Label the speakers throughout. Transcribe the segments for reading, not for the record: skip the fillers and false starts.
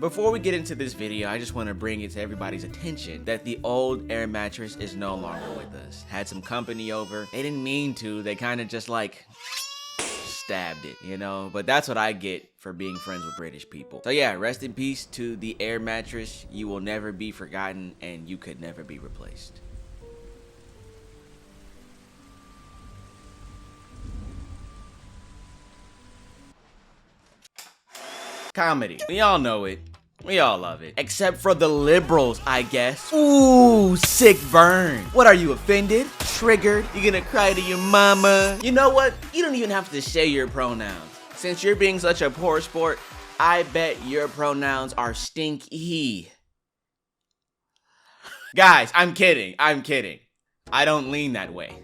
Speaker 1: Before we get into this video, I just want to bring it to everybody's attention that the old air mattress is no longer with us. Had some company over. They didn't mean to. They kind of just like stabbed it, you know? But that's what I get for being friends with British people. So yeah, rest in peace to the air mattress. You will never be forgotten and you could never be replaced. Comedy. We all know it. We all love it. Except for the liberals, I guess. Ooh, sick burn. What are you, offended? Triggered? You gonna cry to your mama? You know what? You don't even have to say your pronouns. Since you're being such a poor sport, I bet your pronouns are stinky. Guys, I'm kidding. I'm kidding. I don't lean that way.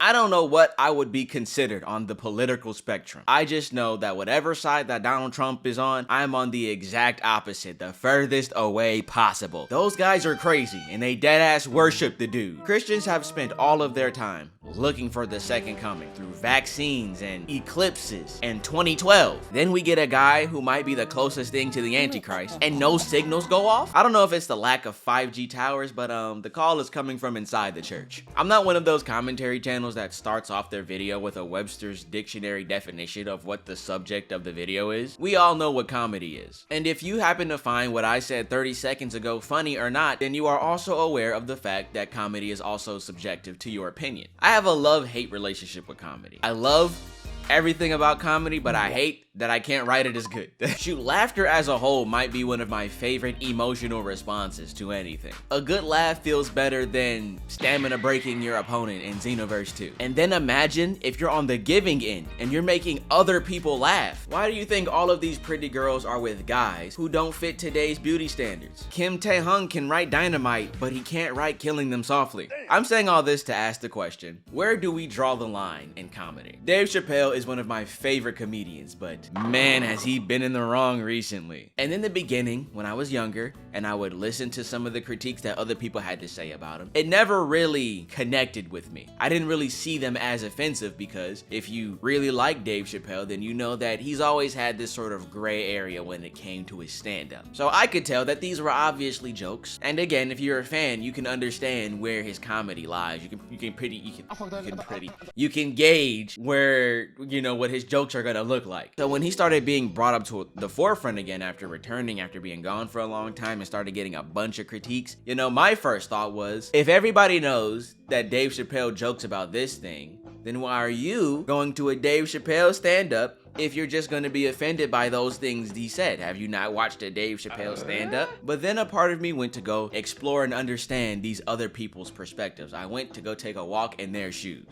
Speaker 1: I don't know what I would be considered on the political spectrum. I just know that whatever side that Donald Trump is on, I'm on the exact opposite, the furthest away possible. Those guys are crazy and they deadass worship the dude. Christians have spent all of their time looking for the second coming through vaccines and eclipses and 2012. Then we get a guy who might be the closest thing to the Antichrist and no signals go off. I don't know if it's the lack of 5G towers, but the call is coming from inside the church. I'm not one of those commentary channels that starts off their video with a Webster's dictionary definition of what the subject of the video is. We all know what comedy is. And if you happen to find what I said 30 seconds ago funny or not, then you are also aware of the fact that comedy is also subjective to your opinion. I have a love-hate relationship with comedy. I love everything about comedy, but I hate that I can't write it as good. Shoot, laughter as a whole might be one of my favorite emotional responses to anything. A good laugh feels better than stamina breaking your opponent in Xenoverse 2. And then imagine if you're on the giving end and you're making other people laugh. Why do you think all of these pretty girls are with guys who don't fit today's beauty standards? Kim Tae-hung can write Dynamite, but he can't write Killing Them Softly. I'm saying all this to ask the question, where do we draw the line in comedy? Dave Chappelle is one of my favorite comedians, but man, has he been in the wrong recently. And in the beginning, when I was younger, and I would listen to some of the critiques that other people had to say about him, it never really connected with me. I didn't really see them as offensive because if you really like Dave Chappelle, then you know that he's always had this sort of gray area when it came to his stand-up. So I could tell that these were obviously jokes. And again, if you're a fan, you can understand where his comedy lies. You can gauge where, you know, what his jokes are gonna look like. So when he started being brought up to the forefront again after returning, after being gone for a long time and started getting a bunch of critiques, you know, my first thought was, if everybody knows that Dave Chappelle jokes about this thing, then why are you going to a Dave Chappelle stand-up if you're just going to be offended by those things he said? Have you not watched a Dave Chappelle stand-up? But then a part of me went to go explore and understand these other people's perspectives. I went to go take a walk in their shoes.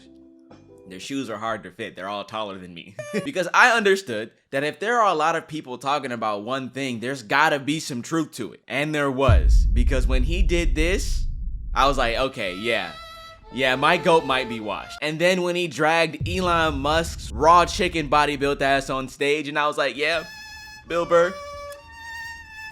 Speaker 1: Their shoes are hard to fit. They're all taller than me. Because I understood that if there are a lot of people talking about one thing, there's gotta be some truth to it. And there was. Because when he did this, I was like, okay, yeah, my goat might be washed. And then when he dragged Elon Musk's raw chicken body built ass on stage, and I was like, yeah, Bill Burr,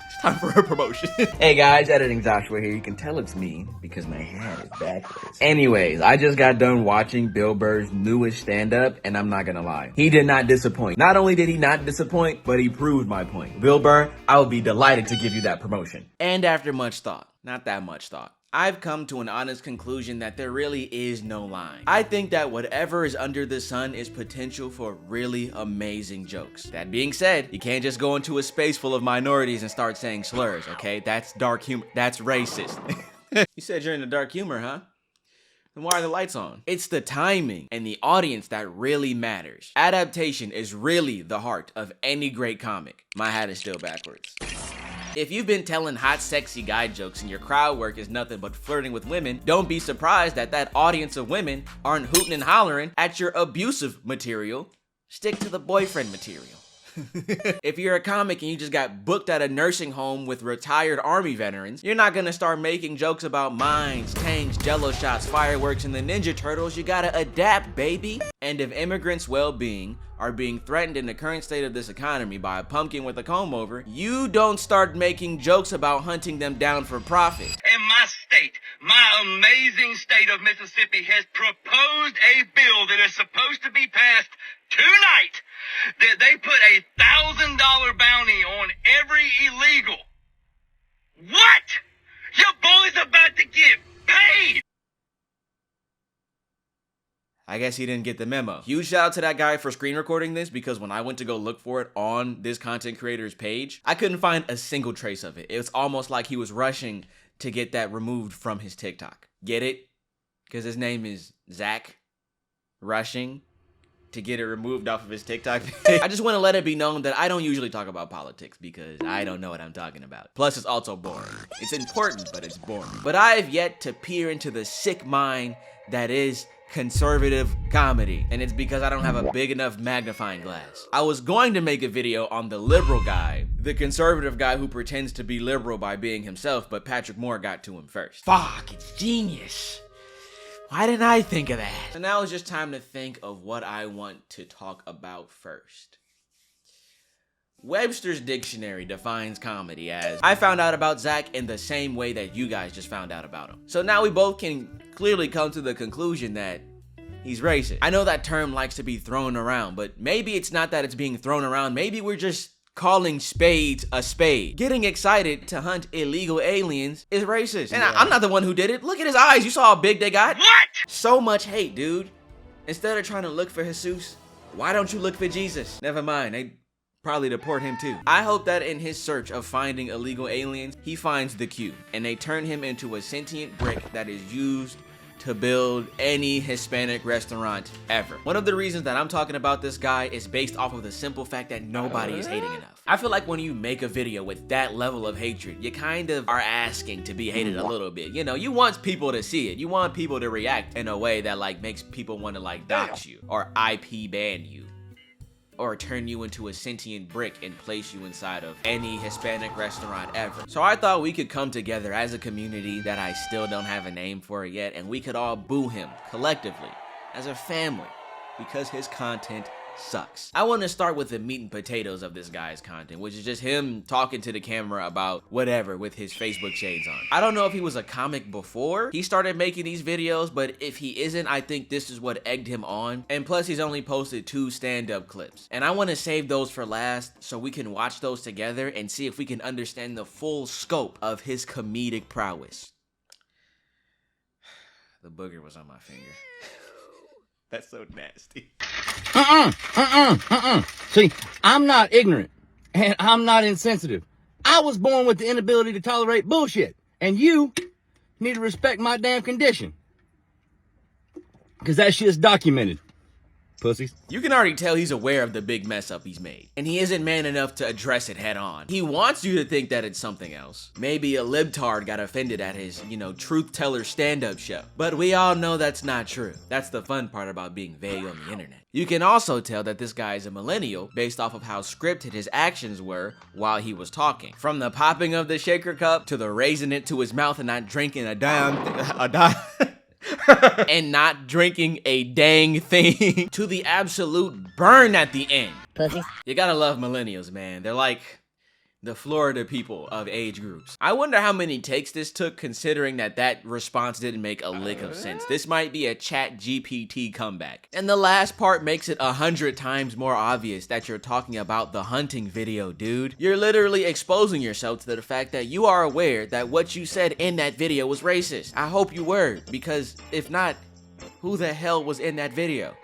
Speaker 1: it's time for a promotion. Hey guys, editing Joshua here. You can tell it's me because my hair is backwards. Anyways, I just got done watching Bill Burr's newest stand-up, and I'm not gonna lie, he did not disappoint. Not only did he not disappoint, but he proved my point. Bill Burr, I would be delighted to give you that promotion. And after much thought, not that much thought, I've come to an honest conclusion that there really is no line. I think that whatever is under the sun is potential for really amazing jokes. That being said, you can't just go into a space full of minorities and start saying slurs, okay? That's dark humor. That's racist. You said you're into dark humor, huh? Then why are the lights on? It's the timing and the audience that really matters. Adaptation is really the heart of any great comic. My hat is still backwards. If you've been telling hot, sexy guy jokes and your crowd work is nothing but flirting with women, don't be surprised that that audience of women aren't hooting and hollering at your abusive material. Stick to the boyfriend material. If you're a comic and you just got booked at a nursing home with retired army veterans, you're not gonna start making jokes about mines, tanks, jello shots, fireworks, and the Ninja Turtles. You gotta adapt, baby. And if immigrants' well-being are being threatened in the current state of this economy by a pumpkin with a comb over, you don't start making jokes about hunting them down for profit.
Speaker 2: In my state, my amazing state of Mississippi has proposed a bill that is supposed to be passed tonight. that they put $1,000 bounty on every illegal. What? Your boy's about to get paid.
Speaker 1: I guess he didn't get the memo. Huge shout out to that guy for screen recording this, because when I went to go look for it on this content creator's page, I couldn't find a single trace of it. It was almost like he was rushing to get that removed from his TikTok. Get it? Because his name is Zach. Rushing to get it removed off of his TikTok page. I just want to let it be known that I don't usually talk about politics because I don't know what I'm talking about. Plus, it's also boring. It's important, but it's boring. But I have yet to peer into the sick mind that is conservative comedy, and it's because I don't have a big enough magnifying glass. I was going to make a video on the liberal guy, the conservative guy who pretends to be liberal by being himself, but Patrick Moore got to him first. Fuck, it's genius. Why didn't I think of that? So now it's just time to think of what I want to talk about first. Webster's dictionary defines comedy as, I found out about Zach in the same way that you guys just found out about him. So now we both can clearly come to the conclusion that he's racist. I know that term likes to be thrown around, but maybe it's not that it's being thrown around. Maybe we're just calling spades a spade. Getting excited to hunt illegal aliens is racist. And I'm not the one who did it. Look at his eyes. You saw how big they got?
Speaker 2: What?
Speaker 1: So much hate, dude. Instead of trying to look for Jesus, why don't you look for Jesus? Never mind. They probably deport him too. I hope that in his search of finding illegal aliens, he finds the cube and they turn him into a sentient brick that is used to build any Hispanic restaurant ever. One of the reasons that I'm talking about this guy is based off of the simple fact that nobody is hating enough. I feel like when you make a video with that level of hatred, you kind of are asking to be hated a little bit. You know, you want people to see it. You want people to react in a way that like makes people want to like dox you or IP ban you, or turn you into a sentient brick and place you inside of any Hispanic restaurant ever. So I thought we could come together as a community that I still don't have a name for yet, and we could all boo him collectively as a family because his content sucks. I want to start with the meat and potatoes of this guy's content, which is just him talking to the camera about whatever with his Facebook shades on. I don't know if he was a comic before he started making these videos, but if he isn't, I think this is what egged him on. And plus, he's only posted 2 stand-up clips, and I want to save those for last so we can watch those together and see if we can understand the full scope of his comedic prowess. The booger was on my finger. That's so nasty.
Speaker 3: See, I'm not ignorant, and I'm not insensitive. I was born with the inability to tolerate bullshit, and you need to respect my damn condition. Because that shit's documented. Pussies.
Speaker 1: You can already tell he's aware of the big mess up he's made, and he isn't man enough to address it head on. He wants you to think that it's something else. Maybe a libtard got offended at his, truth teller stand-up show. But we all know that's not true. That's the fun part about being vague on the internet. You can also tell that this guy is a millennial based off of how scripted his actions were while he was talking. From the popping of the shaker cup to the raising it to his mouth and not drinking and not drinking a dang thing to the absolute burn at the end.
Speaker 4: Pussy.
Speaker 1: You gotta love millennials, man. They're like the Florida people of age groups. I wonder how many takes this took, considering that response didn't make a lick of sense. This might be a ChatGPT comeback. And the last part makes it 100 times more obvious that you're talking about the hunting video, dude. You're literally exposing yourself to the fact that you are aware that what you said in that video was racist. I hope you were, because if not, who the hell was in that video?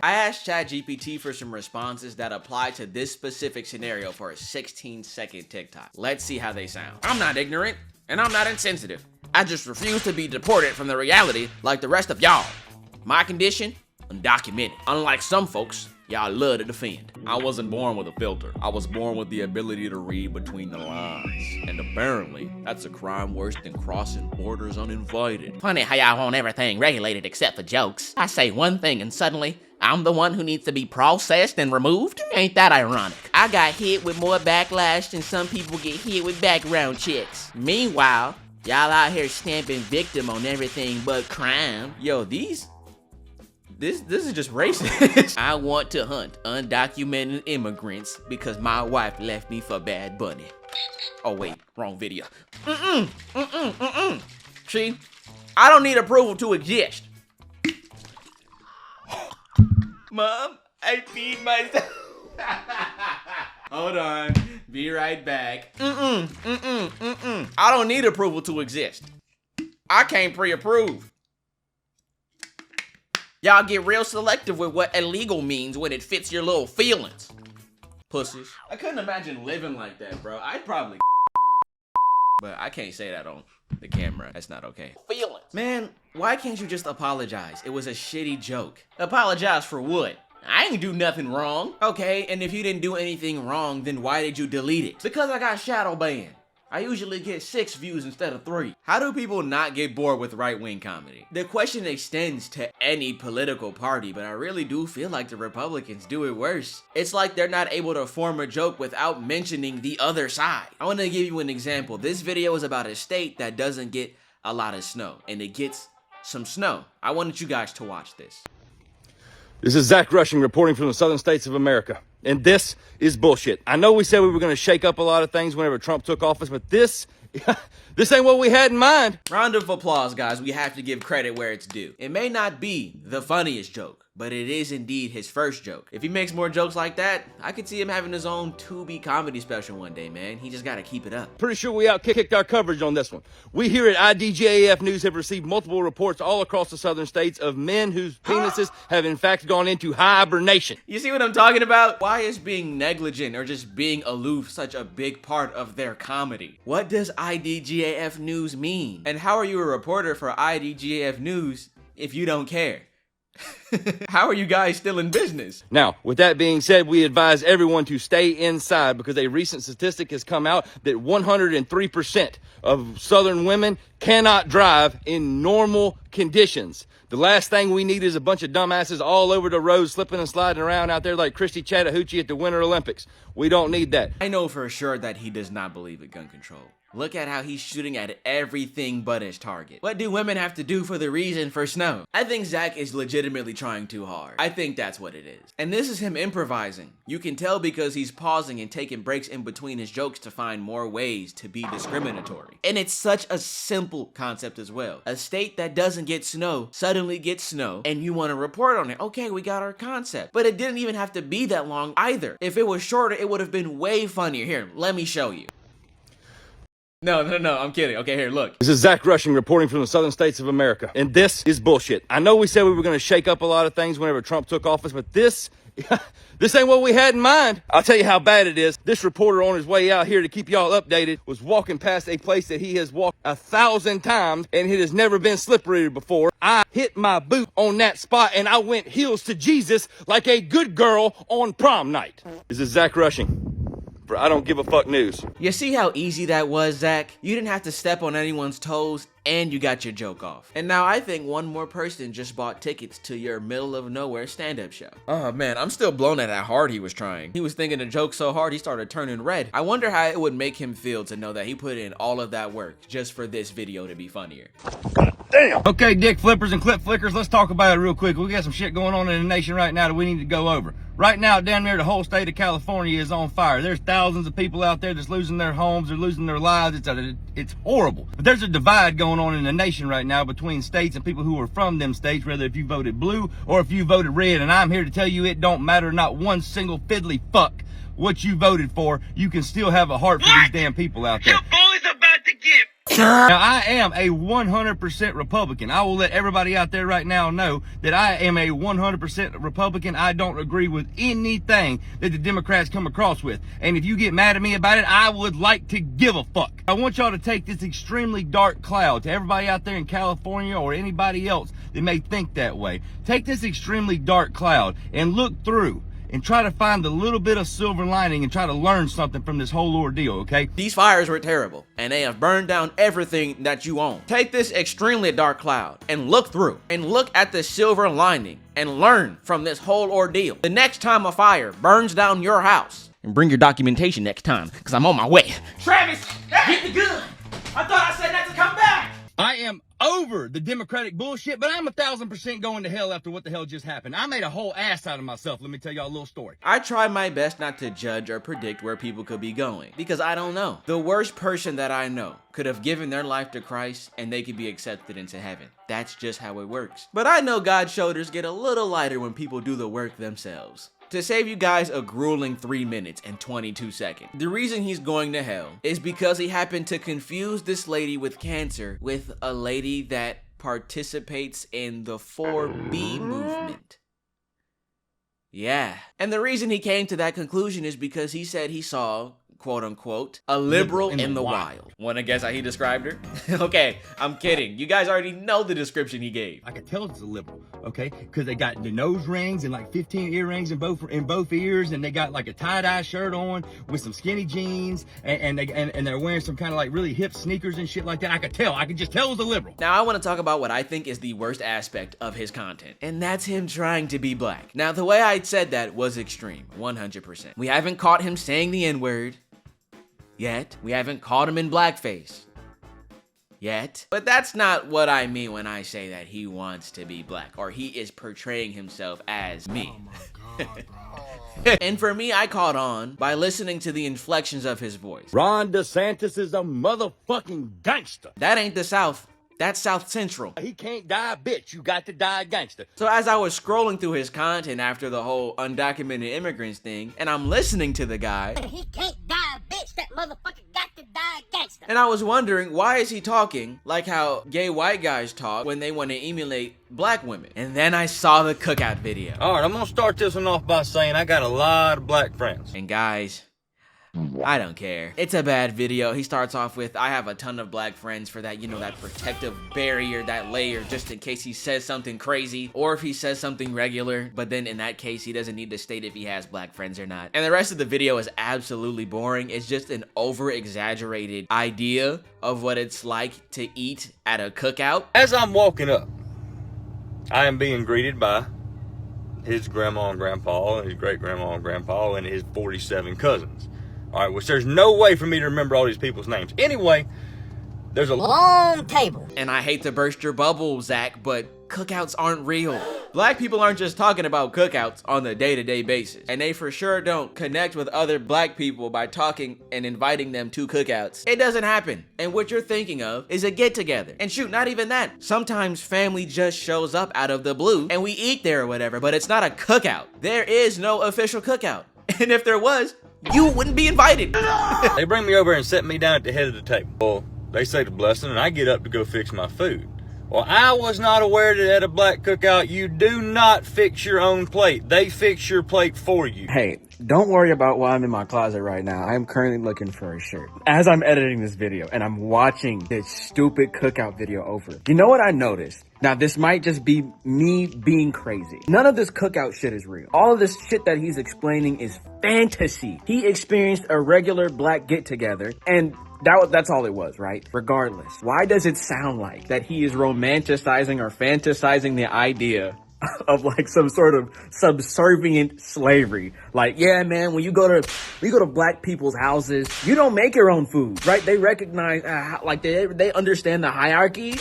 Speaker 1: I asked ChatGPT for some responses that apply to this specific scenario for a 16-second TikTok. Let's see how they sound. I'm not ignorant, and I'm not insensitive. I just refuse to be deported from the reality like the rest of y'all. My condition? Undocumented. Unlike some folks, y'all love to defend. I wasn't born with a filter. I was born with the ability to read between the lines. And apparently, that's a crime worse than crossing borders uninvited. Funny how y'all want everything regulated except for jokes. I say one thing and suddenly, I'm the one who needs to be processed and removed? Ain't that ironic? I got hit with more backlash than some people get hit with background checks. Meanwhile, y'all out here stamping victim on everything but crime. Yo, this is just racist. I want to hunt undocumented immigrants because my wife left me for Bad Bunny. Oh wait, wrong video. See, I don't need approval to exist. Mom, I peed myself. Hold on. Be right back. I don't need approval to exist. I can't pre-approve. Y'all get real selective with what illegal means when it fits your little feelings. Pussies. I couldn't imagine living like that, bro. I'd probably but I can't say that on the camera. That's not okay. Feelings. Man, why can't you just apologize? It was a shitty joke. Apologize for what? I ain't do nothing wrong. Okay, and if you didn't do anything wrong, then why did you delete it? Because I got shadow banned. I usually get 6 views instead of 3. How do people not get bored with right-wing comedy? The question extends to any political party, but I really do feel like the Republicans do it worse. It's like they're not able to form a joke without mentioning the other side. I want to give you an example. This video is about a state that doesn't get a lot of snow, and it gets some snow. I wanted you guys to watch this.
Speaker 3: This is Zach Rushing reporting from the southern states of America. And this is bullshit. I know we said we were going to shake up a lot of things whenever Trump took office, but this ain't what we had in mind.
Speaker 1: Round of applause, guys. We have to give credit where it's due. It may not be the funniest joke, but it is indeed his first joke. If he makes more jokes like that, I could see him having his own Tubi comedy special one day, man. He just gotta keep it up.
Speaker 3: Pretty sure we outkicked our coverage on this one. We here at IDGAF News have received multiple reports all across the southern states of men whose penises have in fact gone into hibernation.
Speaker 1: You see what I'm talking about? Why is being negligent or just being aloof such a big part of their comedy? What does IDGAF News mean? And how are you a reporter for IDGAF News if you don't care? How are you guys still in business?
Speaker 3: Now, with that being said, we advise everyone to stay inside because a recent statistic has come out that 103% of Southern women cannot drive in normal conditions. The last thing we need is a bunch of dumbasses all over the road slipping and sliding around out there like Christy Chattahoochee at the Winter Olympics. We don't need that.
Speaker 1: I know for sure that he does not believe in gun control. Look at how he's shooting at everything but his target. What do women have to do for the reason for snow? I think Zach is legitimately trying too hard. I think that's what it is. And this is him improvising. You can tell because he's pausing and taking breaks in between his jokes to find more ways to be discriminatory. And it's such a simple concept as well. A state that doesn't get snow suddenly gets snow and you want to report on it. Okay, we got our concept. But it didn't even have to be that long either. If it was shorter, it would have been way funnier. Here, let me show you. No, I'm kidding. Okay, here, look.
Speaker 3: This is Zach Rushing reporting from the southern states of America. And this is bullshit. I know we said we were going to shake up a lot of things whenever Trump took office, but this ain't what we had in mind. I'll tell you how bad it is. This reporter on his way out here to keep y'all updated was walking past a place that he has walked 1,000 times and it has never been slippery before. I hit my boot on that spot and I went heels to Jesus like a good girl on prom night. This is Zach Rushing. I don't give a fuck news.
Speaker 1: You see how easy that was, Zach? You didn't have to step on anyone's toes and you got your joke off. And now I think one more person just bought tickets to your middle of nowhere stand-up show. Oh man, I'm still blown at how hard he was trying. He was thinking the joke so hard he started turning red. I wonder how it would make him feel to know that he put in all of that work just for this video to be funnier.
Speaker 3: Damn. Okay, dick flippers and clip flickers, let's talk about it real quick. We got some shit going on in the nation right now that we need to go over. Right now, down there, the whole state of California is on fire. There's thousands of people out there that's losing their homes, they're losing their lives. It's horrible. But there's a divide going on in the nation right now between states and people who are from them states, whether if you voted blue or if you voted red. And I'm here to tell you it don't matter not one single fiddly fuck what you voted for. You can still have a heart for these damn people out there.
Speaker 2: Your boy's about to get
Speaker 3: Now, I am a 100% Republican. I will let everybody out there right now know that I am a 100% Republican. I don't agree with anything that the Democrats come across with. And if you get mad at me about it, I would like to give a fuck. I want y'all to take this extremely dark cloud to everybody out there in California or anybody else that may think that way. Take this extremely dark cloud and look through and try to find a little bit of silver lining and try to learn something from this whole ordeal, okay?
Speaker 1: These fires were terrible, and they have burned down everything that you own. Take this extremely dark cloud and look through, and look at the silver lining, and learn from this whole ordeal. The next time a fire burns down your house, and bring your documentation next time, because I'm on my way. Travis, get the gun! I thought I said not to come back!
Speaker 3: I am over the Democratic bullshit, but I'm 1,000% going to hell after what the hell just happened. I made a whole ass out of myself. Let me tell y'all a little story.
Speaker 1: I try my best not to judge or predict where people could be going, because I don't know. The worst person that I know could have given their life to Christ and they could be accepted into heaven. That's just how it works. But I know God's shoulders get a little lighter when people do the work themselves. To save you guys a grueling 3 minutes and 22 seconds. The reason he's going to hell is because he happened to confuse this lady with cancer with a lady that participates in the 4B movement. Yeah. And the reason he came to that conclusion is because he said he saw, quote unquote, a liberal in the wild. Wanna guess how he described her? Okay, I'm kidding. You guys already know the description he gave.
Speaker 3: I can tell it's a liberal, okay? Because they got the nose rings and like 15 earrings in both ears, and they got like a tie-dye shirt on with some skinny jeans, and they're wearing some kind of like really hip sneakers and shit like that. I could just tell it was a liberal.
Speaker 1: Now I want to talk about what I think is the worst aspect of his content, and that's him trying to be black. Now the way I said that was extreme, 100%. We haven't caught him saying the N-word yet. We haven't caught him in blackface yet. But that's not what I mean when I say that he wants to be black, or he is portraying himself as me. Oh my God, bro. And for me, I caught on by listening to the inflections of his voice.
Speaker 3: Ron DeSantis is a motherfucking gangster.
Speaker 1: That ain't the South. That's South Central.
Speaker 3: He can't die a bitch. You got to die a gangster.
Speaker 1: So as I was scrolling through his content after the whole undocumented immigrants thing, and I'm listening to the guy.
Speaker 4: He can't die a bitch. That motherfucker got to die a gangster.
Speaker 1: And I was wondering, why is he talking like how gay white guys talk when they want to emulate black women? And then I saw the cookout video.
Speaker 3: All right, I'm gonna start this one off by saying I got a lot of black friends.
Speaker 1: And guys, I don't care. It's a bad video. He starts off with, I have a ton of black friends for that, you know, that protective barrier, that layer, just in case he says something crazy, or if he says something regular, but then in that case, he doesn't need to state if he has black friends or not. And the rest of the video is absolutely boring. It's just an over-exaggerated idea of what it's like to eat at a cookout.
Speaker 3: As I'm walking up, I am being greeted by his grandma and grandpa, and his great-grandma and grandpa, and his 47 cousins. All right, which there's no way for me to remember all these people's names. Anyway, there's a
Speaker 4: long table.
Speaker 1: And I hate to burst your bubble, Zach, but cookouts aren't real. Black people aren't just talking about cookouts on a day-to-day basis. And they for sure don't connect with other black people by talking and inviting them to cookouts. It doesn't happen. And what you're thinking of is a get-together. And shoot, not even that. Sometimes family just shows up out of the blue and we eat there or whatever, but it's not a cookout. There is no official cookout. And if there was, you wouldn't be invited.
Speaker 3: They bring me over and set me down at the head of the table. Well, they say the blessing and I get up to go fix my food. Well, I was not aware that at a black cookout, you do not fix your own plate. They fix your plate for you.
Speaker 5: Hey, don't worry about why I'm in my closet right now. I'm currently looking for a shirt. As I'm editing this video and I'm watching this stupid cookout video over, you know what I noticed? Now, this might just be me being crazy. None of this cookout shit is real. All of this shit that he's explaining is fantasy. He experienced a regular black get-together, and that's all it was, right? Regardless, why does it sound like that he is romanticizing or fantasizing the idea of like some sort of subservient slavery? Like, yeah, man, when you go to black people's houses, you don't make your own food, right? They recognize, like they understand the hierarchy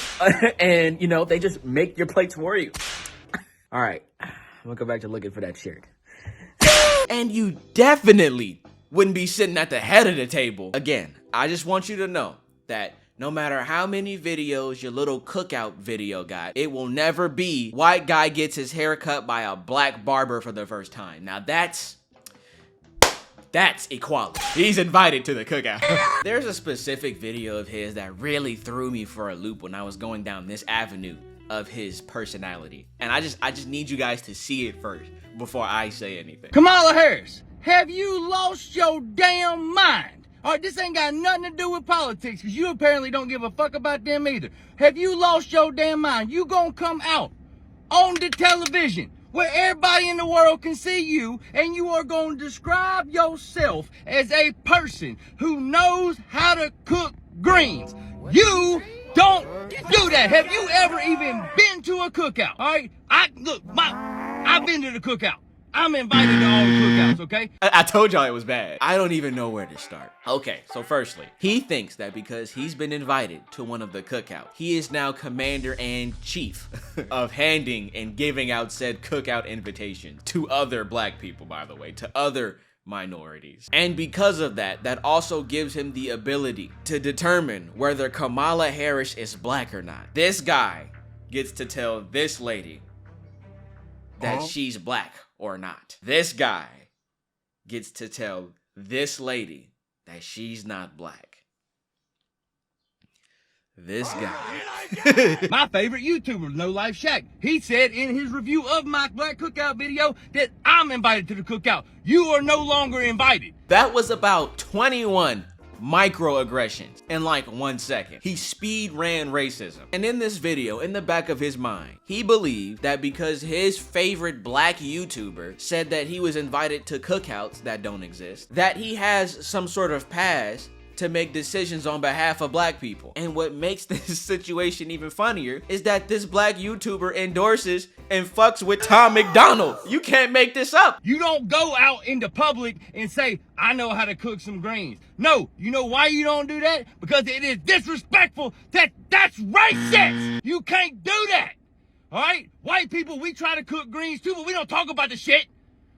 Speaker 5: and, you know, they just make your plates for you. All right, I'm gonna go back to looking for that shirt.
Speaker 1: And you definitely wouldn't be sitting at the head of the table. Again, I just want you to know that no matter how many videos your little cookout video got, it will never be white guy gets his hair cut by a black barber for the first time. Now that's equality. He's invited to the cookout. There's a specific video of his that really threw me for a loop when I was going down this avenue of his personality. And I just need you guys to see it first before I say anything.
Speaker 3: Kamala Harris, have you lost your damn mind? All right, this ain't got nothing to do with politics, because you apparently don't give a fuck about them either. Have you lost your damn mind? You gonna come out on the television where everybody in the world can see you, and you are gonna describe yourself as a person who knows how to cook greens. You don't do that. Have you ever even been to a cookout? All right, I've been to the cookout. I'm invited to all the cookouts, okay?
Speaker 1: I told y'all it was bad. I don't even know where to start. Okay, so firstly, he thinks that because he's been invited to one of the cookouts, he is now commander and chief of handing and giving out said cookout invitations to other black people, by the way, to other minorities. And because of that, that also gives him the ability to determine whether Kamala Harris is black or not. This guy gets to tell this lady that she's black or not. This guy gets to tell this lady that she's not black. This guy.
Speaker 3: My favorite YouTuber, No Life Shack, he said in his review of my Black Cookout video that I'm invited to the cookout. You are no longer invited.
Speaker 1: That was about 21 microaggressions in like 1 second. He speed ran racism. And in this video, in the back of his mind, he believed that because his favorite black YouTuber said that he was invited to cookouts that don't exist, that he has some sort of pass to make decisions on behalf of black people. And what makes this situation even funnier is that this black YouTuber endorses and fucks with Tom McDonald. You can't make this up.
Speaker 3: You don't go out into public and say, I know how to cook some greens. No, you know why you don't do that? Because it is disrespectful. That's racist. You can't do that. All right? White people, we try to cook greens too, but we don't talk about the shit.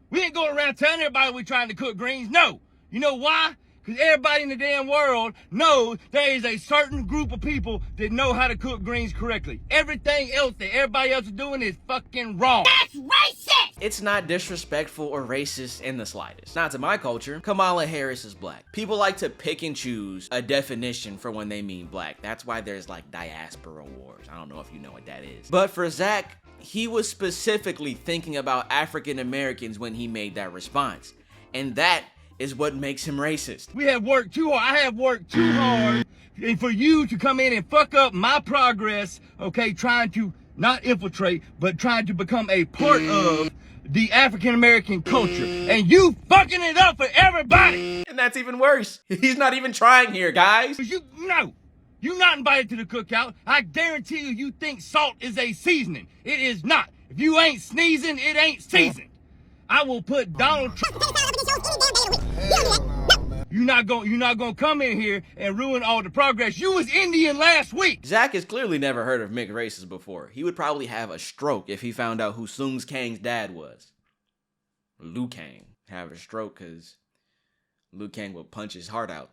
Speaker 3: We ain't going around telling everybody we trying to cook greens. No. You know why? Because everybody in the damn world knows there is a certain group of people that know how to cook greens correctly. Everything else that everybody else is doing is fucking wrong.
Speaker 4: That's racist!
Speaker 1: It's not disrespectful or racist in the slightest. Not to my culture. Kamala Harris is black. People like to pick and choose a definition for when they mean black. That's why there's like diaspora wars. I don't know if you know what that is. But for Zach, he was specifically thinking about African Americans when he made that response. And that is what makes him racist.
Speaker 3: We have worked too hard. I have worked too hard and for you to come in and fuck up my progress, okay, trying to not infiltrate, but trying to become a part of the African American culture. And you fucking it up for everybody.
Speaker 1: And that's even worse. He's not even trying here, guys.
Speaker 3: You're not invited to the cookout. I guarantee you think salt is a seasoning. It is not. If you ain't sneezing, it ain't seasoned. I will put Donald Trump. You're not gonna come in here and ruin all the progress. You was Indian last week.
Speaker 1: Zach has clearly never heard of mixed races before. He would probably have a stroke if he found out who Soong Kang's dad was. Liu Kang. Have a stroke because Liu Kang would punch his heart out.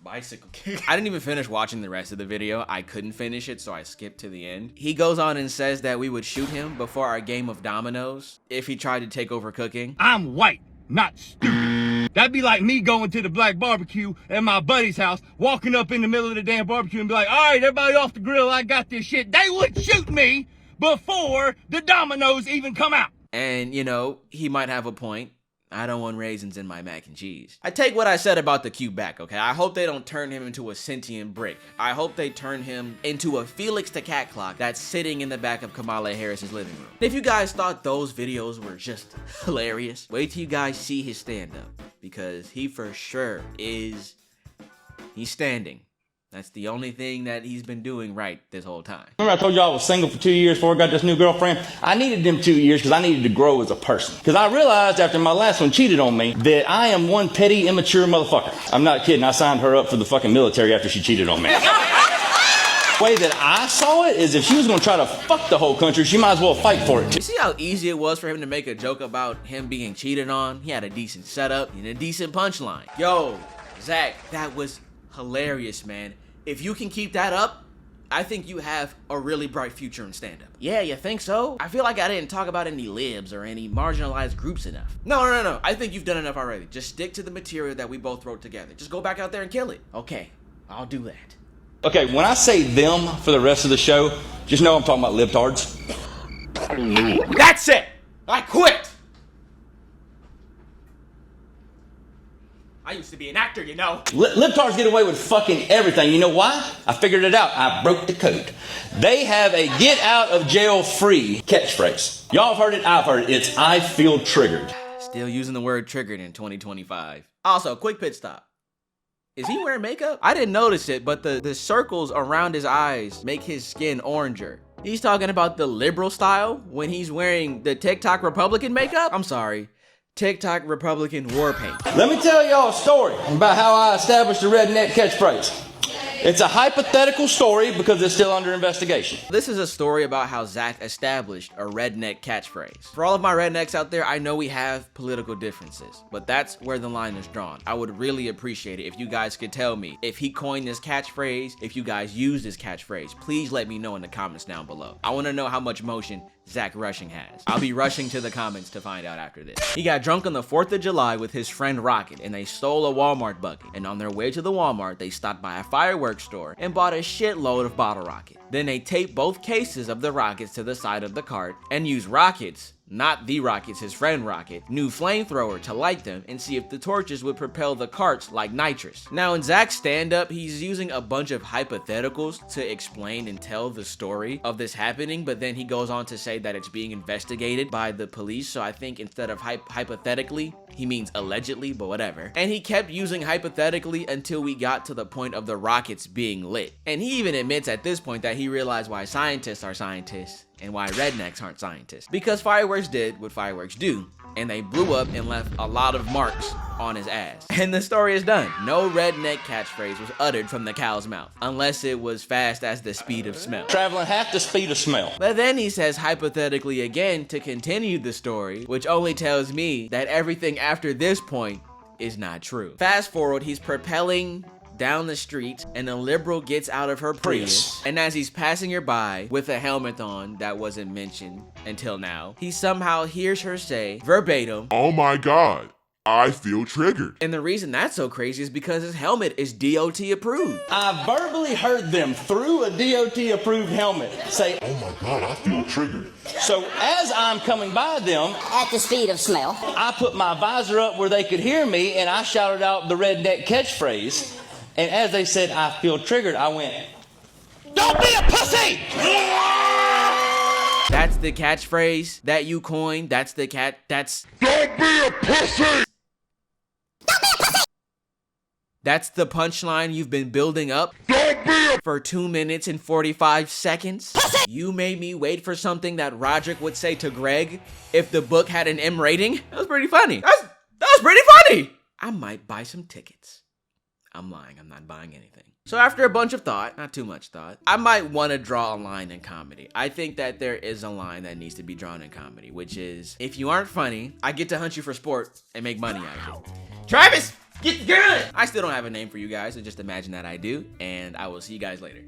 Speaker 1: Bicycle kick. I didn't even finish watching the rest of the video. I couldn't finish it, so I skipped to the end. He goes on and says that we would shoot him before our game of dominoes if he tried to take over cooking.
Speaker 3: I'm white, not stupid. That'd be like me going to the black barbecue at my buddy's house, walking up in the middle of the damn barbecue and be like, all right, everybody off the grill, I got this shit. They would shoot me before the dominoes even come out.
Speaker 1: And, you know, he might have a point. I don't want raisins in my mac and cheese. I take what I said about the Q back, okay? I hope they don't turn him into a sentient brick. I hope they turn him into a Felix the Cat clock that's sitting in the back of Kamala Harris's living room. If you guys thought those videos were just hilarious, wait till you guys see his stand-up, because he for sure is, he's standing. That's the only thing that he's been doing right this whole time.
Speaker 6: Remember I told you I was single for 2 years before I got this new girlfriend? I needed them 2 years because I needed to grow as a person. Because I realized after my last one cheated on me that I am one petty, immature motherfucker. I'm not kidding. I signed her up for the fucking military after she cheated on me. The way that I saw it is if she was going to try to fuck the whole country, she might as well fight for it too.
Speaker 1: You see how easy it was for him to make a joke about him being cheated on? He had a decent setup and a decent punchline. Yo, Zach, that was hilarious, man. If you can keep that up, I think you have a really bright future in stand-up. Yeah, you think so? I feel like I didn't talk about any libs or any marginalized groups enough. No. I think you've done enough already. Just stick to the material that we both wrote together. Just go back out there and kill it. Okay, I'll do that.
Speaker 6: Okay, when I say them for the rest of the show, just know I'm talking about libtards.
Speaker 1: That's it! I quit! I used to be an actor, you know.
Speaker 6: Libtards get away with fucking everything. You know why? I figured it out. I broke the code. They have a get out of jail free catchphrase. Y'all have heard it, I've heard it. It's I feel triggered.
Speaker 1: Still using the word triggered in 2025. Also, quick pit stop. Is he wearing makeup? I didn't notice it, but the circles around his eyes make his skin oranger. He's talking about the liberal style when he's wearing the TikTok Republican makeup? I'm sorry. TikTok Republican war paint.
Speaker 6: Let me tell y'all a story about how I established the redneck catchphrase. It's a hypothetical story because it's still under investigation.
Speaker 1: This is a story about how Zach established a redneck catchphrase. For all of my rednecks out there, I know we have political differences, but that's where the line is drawn. I would really appreciate it if you guys could tell me if he coined this catchphrase, if you guys use this catchphrase. Please let me know in the comments down below. I want to know how much motion Zach Rushing has. I'll be rushing to the comments to find out after this. He got drunk on the 4th of July with his friend Rocket, and they stole a Walmart bucket. And on their way to the Walmart, they stopped by a fireworks store and bought a shitload of bottle rocket. Then they taped both cases of the rockets to the side of the cart and used rockets, not the rockets, his friend Rocket, new flamethrower to light them and see if the torches would propel the carts like nitrous. Now in Zach's stand-up, he's using a bunch of hypotheticals to explain and tell the story of this happening, but then he goes on to say that it's being investigated by the police, so I think instead of hypothetically, he means allegedly, but whatever. And he kept using hypothetically until we got to the point of the rockets being lit. And he even admits at this point that he realized why scientists are scientists and why rednecks aren't scientists. Because fireworks did what fireworks do, and they blew up and left a lot of marks on his ass. And the story is done. No redneck catchphrase was uttered from the cow's mouth, unless it was fast as the speed of smell.
Speaker 6: Traveling half the speed of smell.
Speaker 1: But then he says hypothetically again to continue the story, which only tells me that everything after this point is not true. Fast forward, he's propelling down the street and a liberal gets out of her Prius, and as he's passing her by with a helmet on that wasn't mentioned until now, he somehow hears her say verbatim,
Speaker 7: "Oh my God, I feel triggered."
Speaker 1: and the reason that's so crazy is because his helmet is DOT approved.
Speaker 6: I verbally heard them through a DOT approved helmet say,
Speaker 7: "Oh my God, I feel triggered."
Speaker 6: so as I'm coming by them,
Speaker 4: At the speed of smell.
Speaker 6: I put my visor up where they could hear me and I shouted out the redneck catchphrase. And as they said, "I feel triggered," I went, "Don't be a pussy!"
Speaker 1: That's the catchphrase that you coined. That's the that's
Speaker 7: Don't be a pussy!
Speaker 1: that's the punchline you've been building up
Speaker 7: Don't be a
Speaker 1: for 2 minutes and 45 seconds. You made me wait for something that Roderick would say to Greg if the book had an M rating. That was pretty funny. That was pretty funny. I might buy some tickets. I'm lying, I'm not buying anything. So after a bunch of thought, not too much thought, I might want to draw a line in comedy. I think that there is a line that needs to be drawn in comedy, which is, if you aren't funny, I get to hunt you for sport and make money out of it. Travis, get the gun! I still don't have a name for you guys, so just imagine that I do, and I will see you guys later.